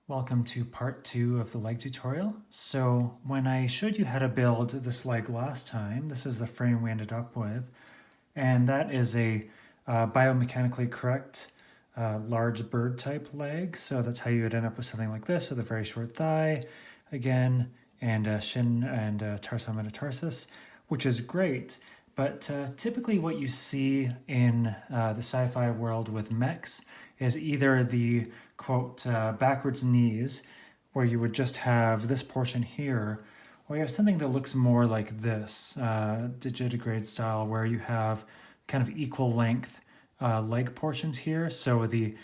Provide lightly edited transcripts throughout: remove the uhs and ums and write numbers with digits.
Welcome to part 2 of the leg tutorial. So when I showed you how to build this leg last time, this is the frame we ended up with, and that is a biomechanically correct large bird type leg. So that's how you would end up with something like this with a very short thigh again, and shin and tarsometatarsals, which is great. But typically what you see in the sci-fi world with mechs is either the quote backwards knees, where you would just have this portion here, or you have something that looks more like this, digitigrade style, where you have kind of equal length leg portions here. So the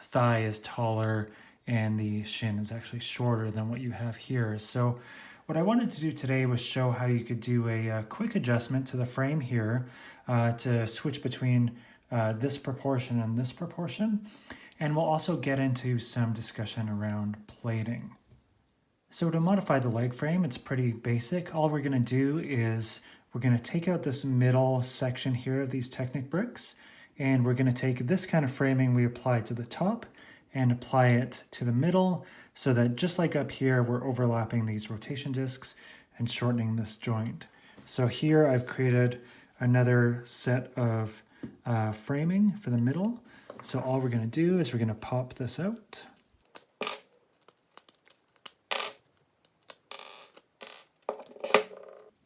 thigh is taller and the shin is actually shorter than what you have here. So what I wanted to do today was show how you could do a quick adjustment to the frame here to switch between this proportion and this proportion. And we'll also get into some discussion around plating. So to modify the leg frame, it's pretty basic. All we're going to do is we're going to take out this middle section here of these Technic bricks, and we're going to take this kind of framing we applied to the top and apply it to the middle, so that just like up here, we're overlapping these rotation discs and shortening this joint. So here I've created another set of framing for the middle. So all we're going to do is we're going to pop this out.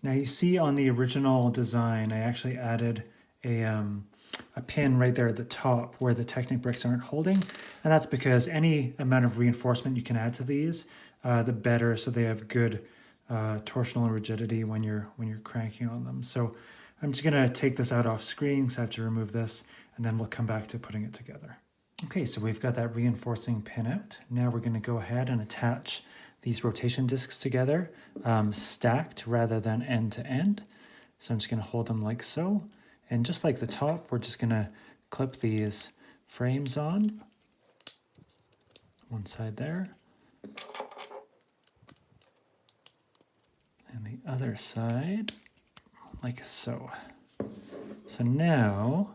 Now you see on the original design, I actually added a pin right there at the top where the Technic bricks aren't holding. And that's because any amount of reinforcement you can add to these, the better, so they have good torsional rigidity when you're cranking on them. So I'm just gonna take this out off screen because I have to remove this, and then we'll come back to putting it together. Okay, so we've got that reinforcing pin out. Now we're gonna go ahead and attach these rotation discs together, stacked rather than end to end. So I'm just gonna hold them like so. And just like the top, we're just gonna clip these frames on. One side there. And the other side, like so. So now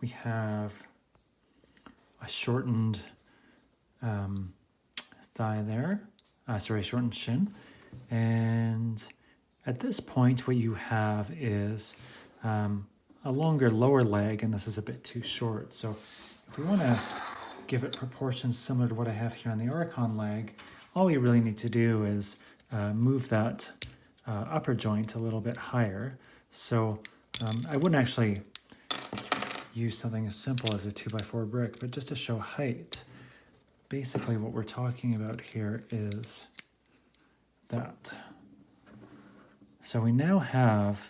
we have a shortened thigh there, shortened shin. And at this point, what you have is a longer lower leg, and this is a bit too short. So if we want to give it proportions similar to what I have here on the Archon leg, all we really need to do is move that upper joint a little bit higher. So I wouldn't actually use something as simple as a 2x4 brick, but just to show height, basically what we're talking about here is that. So we now have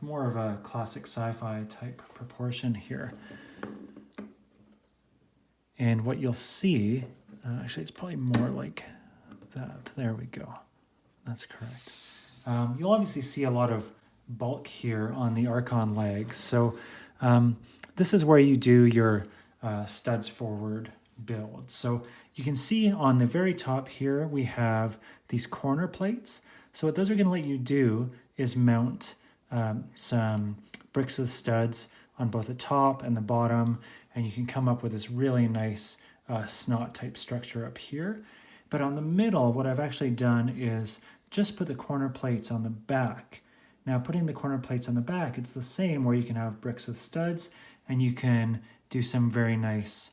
more of a classic sci-fi type proportion here. And what you'll see, actually it's probably more like that. There we go. That's correct. You'll obviously see a lot of bulk here on the Archon leg. So this is where you do your studs forward build. So you can see on the very top here, we have these corner plates. So what those are going to let you do is mount some bricks with studs on both the top and the bottom, and you can come up with this really nice snot type structure up here. But on the middle, what I've actually done is just put the corner plates on the back. Now putting the corner plates on the back, it's the same where you can have bricks with studs, and you can do some very nice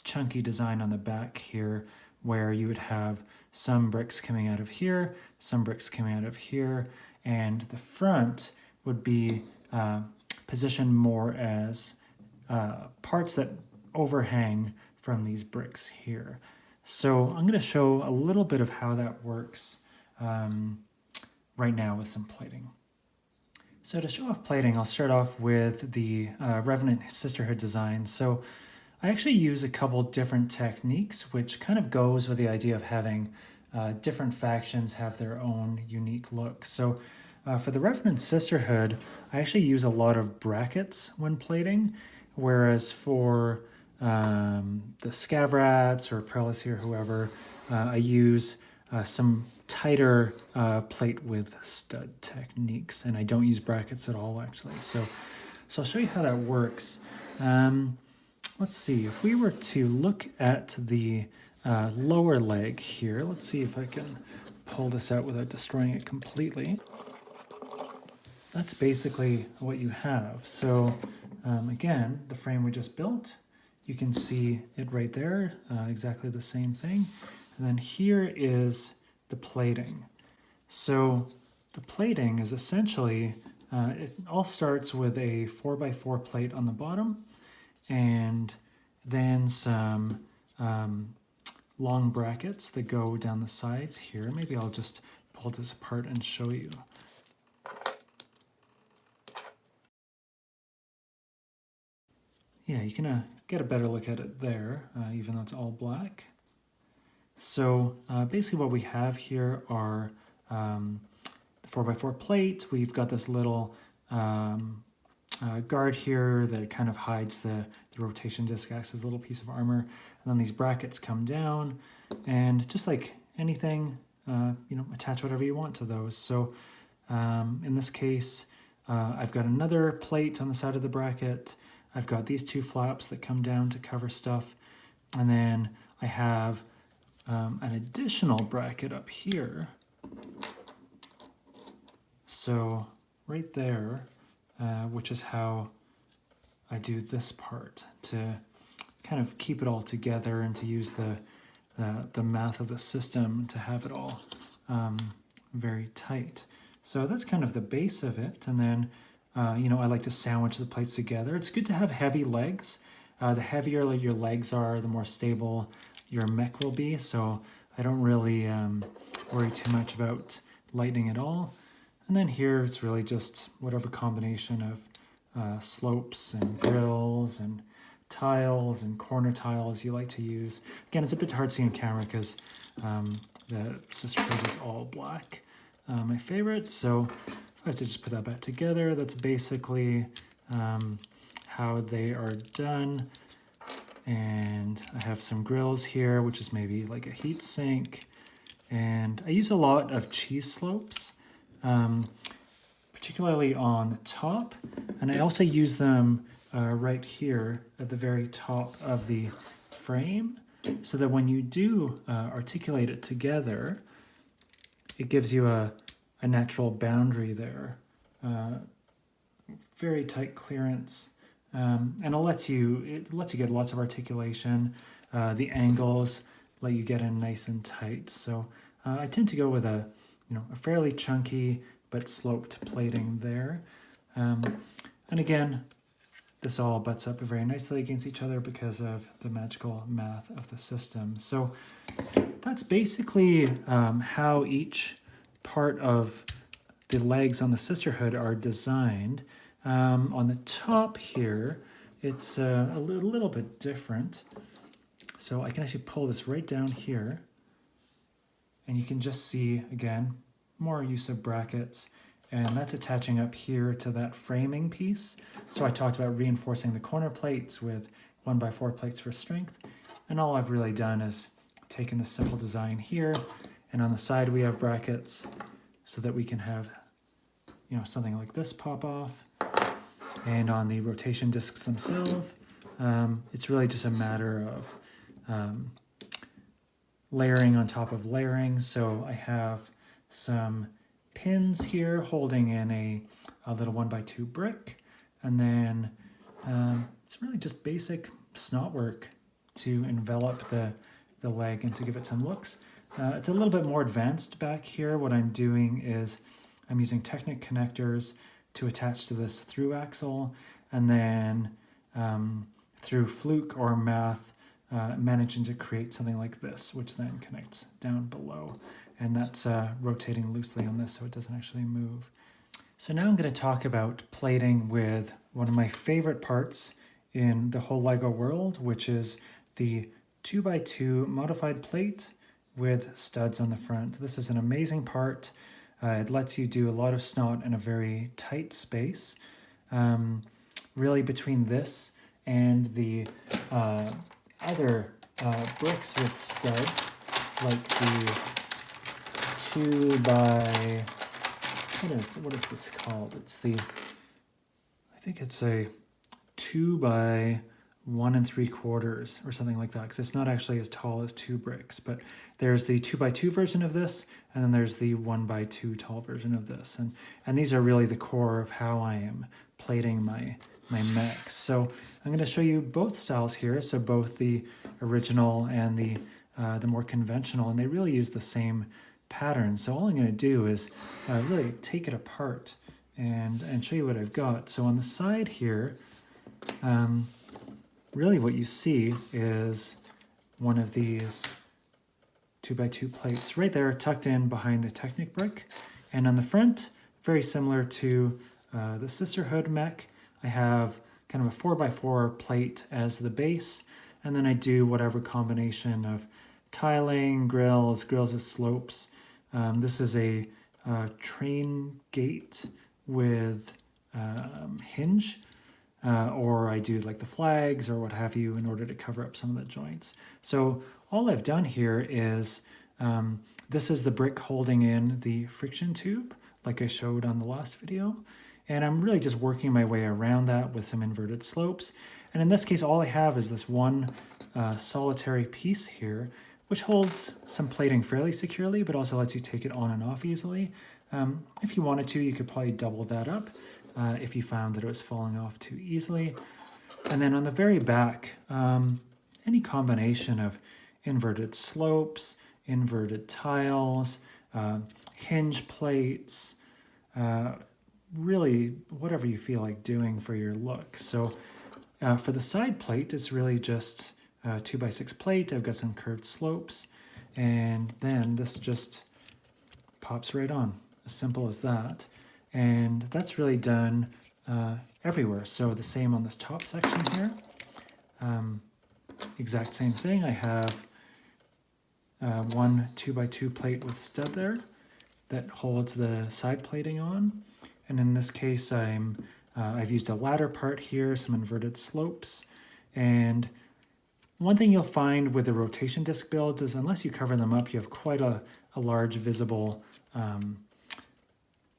chunky design on the back here, where you would have some bricks coming out of here, some bricks coming out of here, and the front would be positioned more as parts that overhang from these bricks here. So I'm going to show a little bit of how that works right now with some plating. So to show off plating, I'll start off with the Revenant Sisterhood design. So I actually use a couple different techniques, which kind of goes with the idea of having different factions have their own unique look. So for the Revenant Sisterhood, I actually use a lot of brackets when plating, whereas for the Scavrats or Prellis or whoever, I use some tighter plate with stud techniques, and I don't use brackets at all actually. So I'll show you how that works. let's see, if we were to look at the lower leg here, let's see if I can pull this out without destroying it completely. That's basically what you have. So again, the frame we just built, you can see it right there, exactly the same thing. And then here is the plating. So the plating is essentially, it all starts with a 4x4 plate on the bottom, and then some long brackets that go down the sides here. Maybe I'll just pull this apart and show you. Yeah, you can get a better look at it there, even though it's all black. So basically what we have here are the 4x4 plate. We've got this little guard here that kind of hides the rotation disc, acts as a little piece of armor. And then these brackets come down, and just like anything, attach whatever you want to those. So in this case, I've got another plate on the side of the bracket. I've got these two flaps that come down to cover stuff. And then I have an additional bracket up here. So right there, which is how I do this part to kind of keep it all together and to use the math of the system to have it all very tight. So that's kind of the base of it. And then, I like to sandwich the plates together. It's good to have heavy legs. The heavier your legs are, the more stable your mech will be. So I don't really worry too much about lightening at all. And then here it's really just whatever combination of slopes and grills and tiles and corner tiles you like to use. Again, it's a bit hard to see on camera because the sister code is all black. My favorite, so if I was to just put that back together, that's basically how they are done. And I have some grills here, which is maybe like a heat sink. And I use a lot of cheese slopes, particularly on the top. And I also use them right here at the very top of the frame, so that when you do articulate it together, it gives you a natural boundary there. Very tight clearance. And it lets you get lots of articulation. The angles let you get in nice and tight. So I tend to go with a fairly chunky but sloped plating there. And again, this all butts up very nicely against each other because of the magical math of the system. So that's basically how each part of the legs on the sisterhood are designed. On the top here, it's a little bit different. So I can actually pull this right down here, and you can just see, again, more use of brackets, and that's attaching up here to that framing piece. So I talked about reinforcing the corner plates with 1x4 plates for strength, and all I've really done is taken this simple design here, and on the side we have brackets so that we can have something like this pop off. And on the rotation discs themselves, it's really just a matter of layering on top of layering. So I have some pins here holding in a little 1x2 brick, and then it's really just basic snot work to envelop the leg and to give it some looks. It's a little bit more advanced back here. What I'm doing is I'm using Technic connectors to attach to this through axle, and then through fluke or math, managing to create something like this, which then connects down below. And that's rotating loosely on this so it doesn't actually move. So now I'm going to talk about plating with one of my favorite parts in the whole LEGO world, which is the 2x2 modified plate with studs on the front. This is an amazing part. It lets you do a lot of snot in a very tight space. Really between this and the other bricks with studs, like the 2x, what is this called? It's I think it's a 2x1 1 3/4 or something like that, because it's not actually as tall as 2 bricks. But there's the 2x2 version of this, and then there's the 1x2 tall version of this, and these are really the core of how I am plating my mechs. So I'm going to show you both styles here, so both the original and the more conventional, and they really use the same pattern. So all I'm going to do is really take it apart and show you what I've got. So on the side here, really what you see is one of these 2x2 plates right there tucked in behind the Technic brick. And on the front, very similar to the Sisterhood mech, I have kind of a 4x4 plate as the base, and then I do whatever combination of tiling, grills with slopes. This is a train gate with hinge, or I do like the flags or what have you in order to cover up some of the joints. So all I've done here is, this is the brick holding in the friction tube, like I showed on the last video. And I'm really just working my way around that with some inverted slopes. And in this case, all I have is this one solitary piece here, which holds some plating fairly securely, but also lets you take it on and off easily. If you wanted to, you could probably double that up if you found that it was falling off too easily. And then on the very back, any combination of inverted slopes, inverted tiles, hinge plates, really whatever you feel like doing for your look. So for the side plate, it's really just a 2x6 plate. I've got some curved slopes, and then this just pops right on, as simple as that. And that's really done everywhere. So the same on this top section here. Exact same thing. I have one 2x2 plate with stud there that holds the side plating on. And in this case, I've used a ladder part here, some inverted slopes. And one thing you'll find with the rotation disc builds is unless you cover them up, you have quite a large visible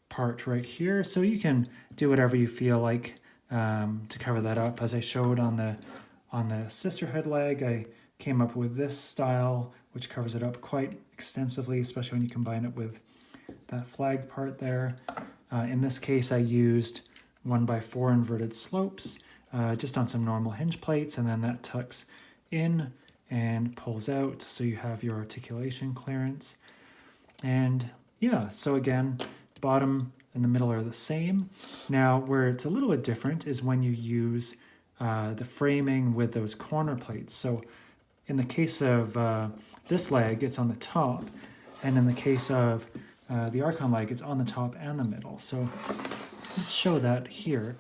part right here. So you can do whatever you feel like to cover that up. As I showed on the Sisterhood leg, I came up with this style, which covers it up quite extensively, especially when you combine it with that flag part there. In this case, I used 1x4 inverted slopes just on some normal hinge plates, and then that tucks in and pulls out, so you have your articulation clearance. And yeah, so again, bottom and the middle are the same. Now, where it's a little bit different is when you use the framing with those corner plates. So in the case of this leg, it's on the top, and in the case of the Archon leg, it's on the top and the middle. So let's show that here.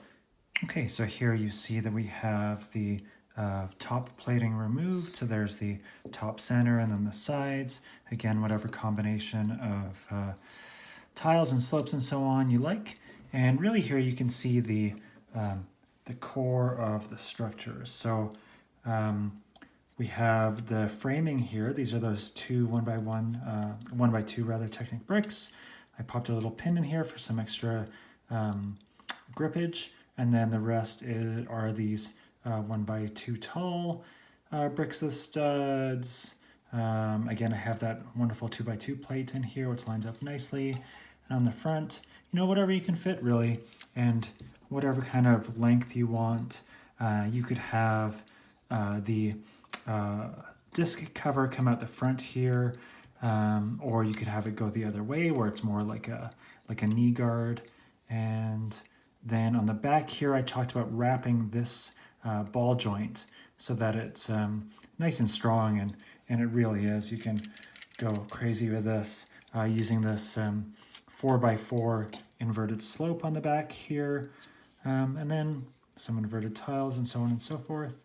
Okay, so here you see that we have the top plating removed. So there's the top center and then the sides. Again, whatever combination of tiles and slopes and so on you like. And really here you can see the core of the structure. So we have the framing here. These are those two 1x2 rather Technic bricks. I popped a little pin in here for some extra grippage, and then the rest are these 1x2 tall bricks with studs. Again, I have that wonderful 2x2 plate in here, which lines up nicely. And on the front, whatever you can fit really, and whatever kind of length you want. You could have the disc cover come out the front here, or you could have it go the other way where it's more like a knee guard. And then on the back here, I talked about wrapping this ball joint so that it's nice and strong, and it really is. You can go crazy with this using this 4x4 inverted slope on the back here, and then some inverted tiles and so on and so forth.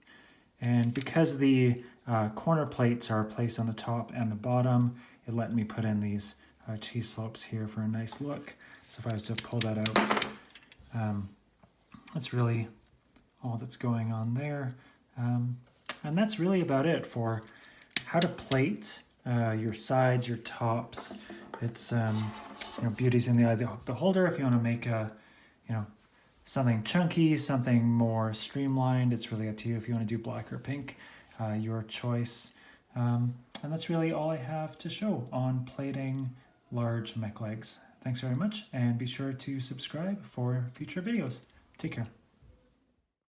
And because the corner plates are placed on the top and the bottom, it let me put in these cheese slopes here for a nice look. So if I was to pull that out, that's really all that's going on there. And that's really about it for how to plate your sides, your tops. It's beauty's in the eye of the beholder. If you want to make a something chunky, something more streamlined. It's really up to you if you want to do black or pink, your choice. And that's really all I have to show on plating large mech legs. Thanks very much, and be sure to subscribe for future videos. Take care.